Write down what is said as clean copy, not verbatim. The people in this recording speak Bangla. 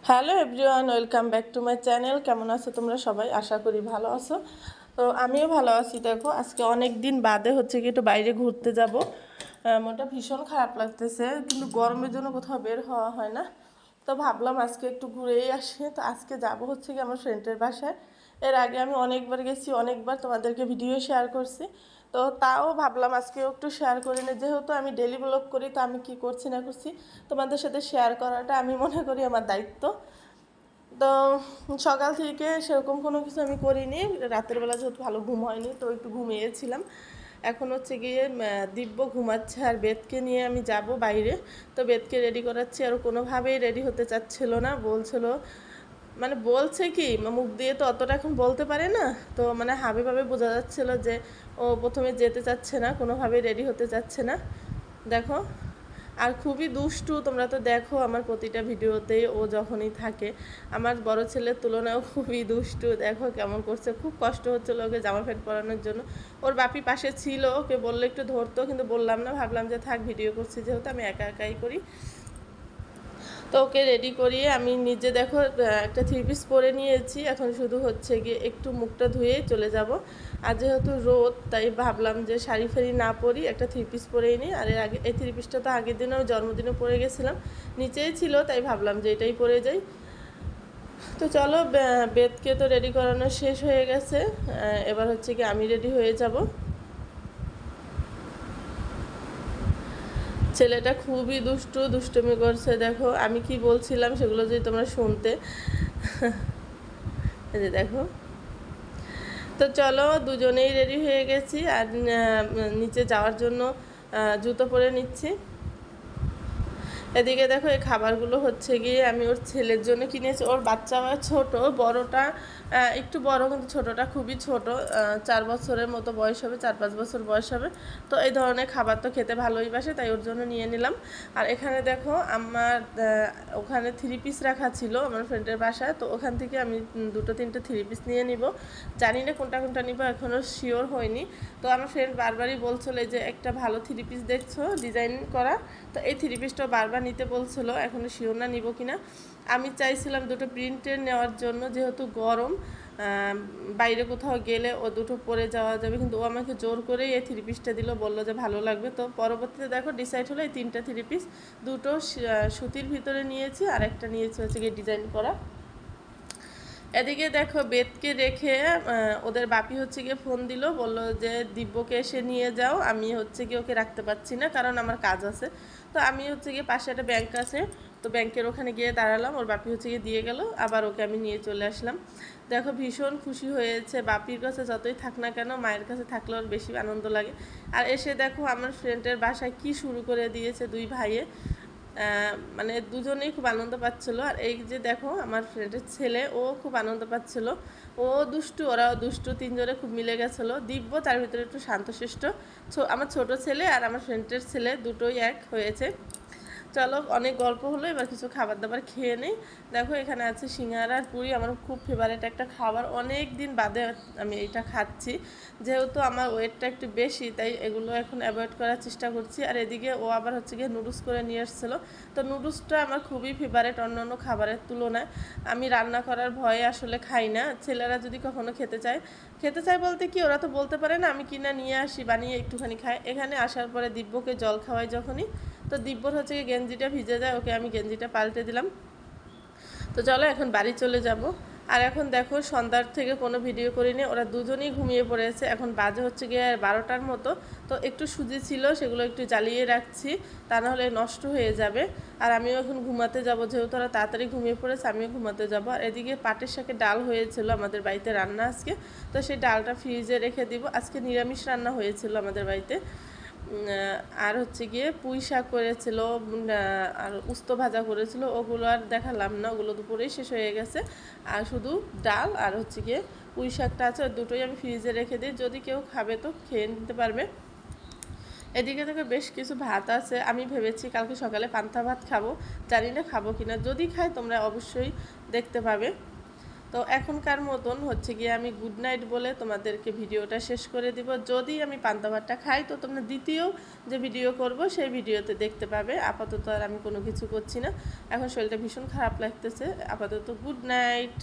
Hello everyone, welcome back to my channel. কেমন আছো তোমরা সবাই? আশা করি ভালো আছো। তো আমিও ভালো আছি। দেখো আজকে অনেক দিন বাদে হচ্ছে কি একটু বাইরে ঘুরতে যাব। মনটা ভীষণ খারাপ লাগতেছে, কিন্তু গরমের জন্য কোথাও বের হওয়া হয় না। তো ভাবলাম আজকে একটু ঘুরেই আসি। তো আজকে যাব হচ্ছে কি আমার ফ্রেন্ডের বাসায়। এর আগে আমি অনেকবার গেছি, অনেকবার তোমাদেরকে ভিডিও শেয়ার করছি। তো তাও ভাবলাম আজকেও একটু শেয়ার করি না, যেহেতু আমি ডেলি ব্লগ করি। তো আমি কি করছি না করছি তোমাদের সাথে শেয়ার করাটা আমি মনে করি আমার দায়িত্ব। তো সকাল থেকে সেরকম কোনো কিছু আমি করিনি। রাতের বেলা যেহেতু ভালো ঘুম হয়নি, তো একটু ঘুমিয়েছিলাম। এখন হচ্ছে গিয়ে দিব্য ঘুমাচ্ছে, আর বেদকে নিয়ে আমি যাব বাইরে। তো বেদকে রেডি করাচ্ছি, আর কোনোভাবেই রেডি হতে চাচ্ছিল না। বলছিল, মানে বলছে কি মুখ দিয়ে তো অতটা এখন বলতে পারে না। তো মানে হাবে ভাবে বোঝা যাচ্ছিল যে ও প্রথমে যেতে চাচ্ছে না, কোনোভাবেই রেডি হতে চাচ্ছে না। দেখো, আর খুবই দুষ্টু। তোমরা তো দেখো আমার প্রতিটা ভিডিওতেই ও যখনই থাকে। আমার বড় ছেলের তুলনায়ও খুবই দুষ্টু। দেখো কেমন করছে, খুব কষ্ট হচ্ছিল ওকে জামা প্যান্ট পরানোর জন্য। ওর বাপি পাশে ছিল, ওকে বললে একটু ধরতো, কিন্তু বললাম না, ভাবলাম যে থাক, ভিডিও করছি যেহেতু আমি একা একাই করি। তো ওকে রেডি করিয়ে আমি নিজে দেখো একটা থ্রি পিস পরে নিয়েছি। এখন শুধু হচ্ছে গিয়ে একটু মুখটা ধুয়েই চলে যাব। আর যেহেতু রোদ, তাই ভাবলাম যে শাড়ি ফাড়ি না পরি, একটা থ্রি পিস পরেই নিই। আর এর আগে এই থ্রি পিসটা তো আগের দিনও জন্মদিনে পরে গেছিলাম, নিচেই ছিল, তাই ভাবলাম যে এটাই পরে যাই। তো চলো, বেদকে তো রেডি করানো শেষ হয়ে গেছে। এবার হচ্ছে কি আমি রেডি হয়ে যাব। ছেলেটা খুবই দুষ্টুমি করছে। দেখো আমি কি বলছিলাম সেগুলো যদি তোমরা শুনতে। এই যে দেখো। তো চলো, দুজনেই রেডি হয়ে গেছি, আর নিচে যাওয়ার জন্য জুতো পরে নিচ্ছি। এদিকে দেখো এই খাবারগুলো হচ্ছে গিয়ে আমি ওর ছেলের জন্য কিনেছি। ওর বাচ্চা ছোট, বড়টা একটু বড়, কিন্তু ছোটটা খুবই ছোট। 4 বছরের মতো বয়স হবে, 4-5 বছর বয়স হবে। তো এই ধরনের খাবার তো খেতে ভালোই বাসে, তাই ওর জন্য নিয়ে নিলাম। আর এখানে দেখো আমার ওখানে থ্রি পিস রাখা ছিল আমার ফ্রেন্ডের বাসায়। তো ওখান থেকে আমি 2-3টে থ্রি পিস নিয়ে নিব। জানি না কোনটা কোনটা নিব, এখনও শিওর হয়নি। তো আমার ফ্রেন্ড বারবারই বলছিল যে একটা ভালো থ্রি পিস দেখছো ডিজাইন করা। তো এই থ্রি পিসটা বারবার নিতে বলছিল, এখনও শিওর না নিব কিনা। আমি চাইছিলাম দুটো প্রিন্টের নেওয়ার জন্য, যেহেতু গরম, বাইরে কোথাও গেলে ও দুটো পরে যাওয়া যাবে। কিন্তু ও আমাকে জোর করেই এই থ্রি পিসটা দিল, বললো যে ভালো লাগবে। তো পরবর্তীতে দেখো ডিসাইড হলো এই 3টে থ্রি পিস। দুটো সুতির ভিতরে নিয়েছি, আর একটা নিয়েছি হচ্ছে গিয়ে ডিজাইন করা। এদিকে দেখো বেদকে রেখে ওদের বাপি হচ্ছে গিয়ে ফোন দিল, বলল যে দিব্যকে এসে নিয়ে যাও। আমি হচ্ছে গিয়ে ওকে রাখতে পারছি না, কারণ আমার কাজ আছে। তো আমি হচ্ছে গিয়ে পাশে একটা ব্যাংক আছে, তো ব্যাংকের ওখানে গিয়ে দাঁড়ালাম। ওর বাপি হচ্ছে গিয়ে দিয়ে গেল, আবার ওকে আমি নিয়ে চলে আসলাম। দেখো ভীষণ খুশি হয়েছে। বাপির কাছে যতই থাক না কেন, মায়ের কাছে থাকলে ওর বেশি আনন্দ লাগে। আর এসে দেখো আমার ফ্রেন্ডের বাসায় কি শুরু করে দিয়েছে দুই ভাইয়ে। মানে দুজনেই খুব আনন্দ পাচ্ছিলো। আর এই যে দেখো আমার ফ্রেন্ডের ছেলে, ও খুব আনন্দ পাচ্ছিলো। ও দুষ্টু, ওরাও দুষ্টু, তিনজনে খুব মিলে গেছিলো। দিব্য তার ভিতরে একটু শান্তশিষ্ট। আমার ছোট ছেলে আর আমার ফ্রেন্ডের ছেলে দুটোই এক হয়েছে। চলো, অনেক গল্প হলো, এবার কিছু খাবার দাবার খেয়ে নেই। দেখো এখানে আছে সিঙ্গারা আর পুরি, আমার খুব ফেভারিট একটা খাবার। অনেক দিন বাদে আমি এটা খাচ্ছি। যেহেতু আমার ওয়েটটা একটু বেশি, তাই এগুলো এখন অ্যাভয়েড করার চেষ্টা করছি। আর এদিকে ও আবার হচ্ছে গিয়ে নুডলস করে নিয়ে এসেছিলো। তো নুডলসটা আমার খুবই ফেভারিট অন্য অন্য খাবারের তুলনায়। আমি রান্না করার ভয়ে আসলে খাই না। ছেলেরা যদি কখনো খেতে চায় বলতে কি, ওরা তো বলতে পারে না, আমি কিনা নিয়ে আসি, বানিয়ে একটুখানি খাই। এখানে আসার পরে দিব্যকে জল খাওয়াই যখনই, তো দিব্যর হচ্ছে গেঞ্জিটা ভিজে যায়, ওকে আমি গেঞ্জিটা পাল্টে দিলাম। তো চলো এখন বাড়ি চলে যাব। আর এখন দেখো সন্ধ্যার থেকে কোনো ভিডিও করিনি, ওরা দুজনেই ঘুমিয়ে পড়েছে। এখন বাজে হচ্ছে গিয়ে 12টার মতো। তো একটু সুজি ছিল, সেগুলো একটু জ্বালিয়ে রাখছি, তা নাহলে নষ্ট হয়ে যাবে। আর আমিও এখন ঘুমাতে যাব, যেহেতু ওরা তাড়াতাড়ি ঘুমিয়ে পড়েছে, আমিও ঘুমাতে যাব। আর এদিকে পাটের শাকের ডাল হয়েছিল আমাদের বাড়িতে রান্না আজকে। তো সেই ডালটা ফ্রিজে রেখে দিব। আজকে নিরামিষ রান্না হয়েছিল আমাদের বাড়িতে। আর হচ্ছে গিয়ে পুঁই শাক করেছিল, আর উস্তো ভাজা করেছিল। ওগুলো আর দেখালাম না, ওগুলো দুপুরেই শেষ হয়ে গেছে। আর শুধু ডাল আর হচ্ছে গিয়ে পুঁই শাকটা আছে, দুটোই আমি ফ্রিজে রেখে দিই, যদি কেউ খাবে তো খেয়ে নিতে পারবে। এদিকে থেকে বেশ কিছু ভাত আছে, আমি ভেবেছি কালকে সকালে পান্তা ভাত খাবো। জানি না খাবো কিনা, যদি খাই তোমরা অবশ্যই দেখতে পাবে। তো এখনকার মতন হচ্ছে গিয়ে আমি গুড নাইট বলে তোমাদেরকে ভিডিওটা শেষ করে দিব। যদি আমি পান্তা ভাতটা খাই তো তোমরা দ্বিতীয় যে ভিডিও করব সেই ভিডিওতে দেখতে পাবে। আপাতত আর আমি কোনো কিছু করছি না, এখন শরীরটা ভীষণ খারাপ লাগতেছে। আপাতত গুড নাইট।